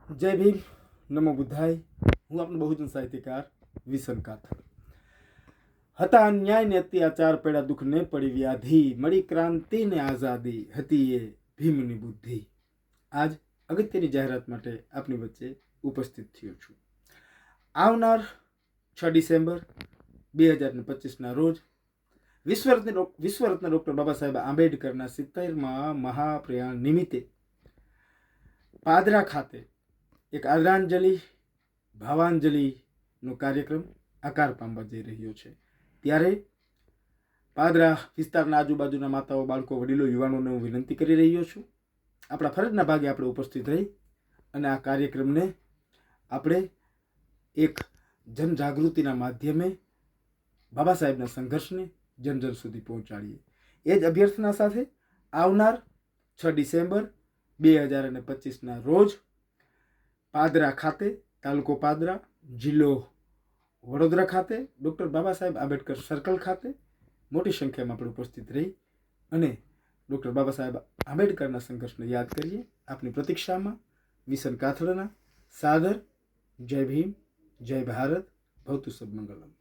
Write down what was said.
जय भीम, नमो बुद्धाय। હું આપણો બહુજન સાહિત્યકાર વિસન કાથડ હતા। અન્યાય ને અત્યાચાર પડ્યા, દુઃખ ને પડી વ્યાધિ, મળી ક્રાંતિ ને આઝાદી, હતી એ ભીમની બુદ્ધિ। આજ અગત્યની જાહેરાત માટે આપની વચ્ચે ઉપસ્થિત થયો છું। આવનાર 6 ડિસેમ્બર 2025ના રોજ વિશ્વરત્ન ડૉક્ટર બાબા સાહેબ આંબેડકરના 70મા મહાપ્રયાણ નિમિત્તે પાદરા ખાતે એક આદરાંજલિ ભાવાંજલિનો કાર્યક્રમ આકાર પામવા જઈ રહ્યો છે। ત્યારે પાદરા વિસ્તારના આજુબાજુના માતાઓ, બાળકો, વડીલો, યુવાનોને હું વિનંતી કરી રહ્યો છું, આપણા ફરજના ભાગે આપણે ઉપસ્થિત રહી અને આ કાર્યક્રમને આપણે એક જનજાગૃતિના માધ્યમે બાબા સાહેબના સંઘર્ષને જન જન સુધી પહોંચાડીએ। એ જ અભ્યર્થના સાથે આવનાર 6 ડિસેમ્બર 2025ના રોજ પાદરા ખાતે, તાલુકો પાદરા, જિલ્લો વડોદરા ખાતે ડૉક્ટર બાબા સાહેબ આંબેડકર સર્કલ ખાતે મોટી સંખ્યામાં આપણે ઉપસ્થિત રહી અને ડૉક્ટર બાબા સાહેબ આંબેડકરના સંઘર્ષને યાદ કરીએ। આપની પ્રતીક્ષામાં વિસન કાથડના સાદર। જય ભીમ, જય ભારત, ભવતુ સબ મંગલમ।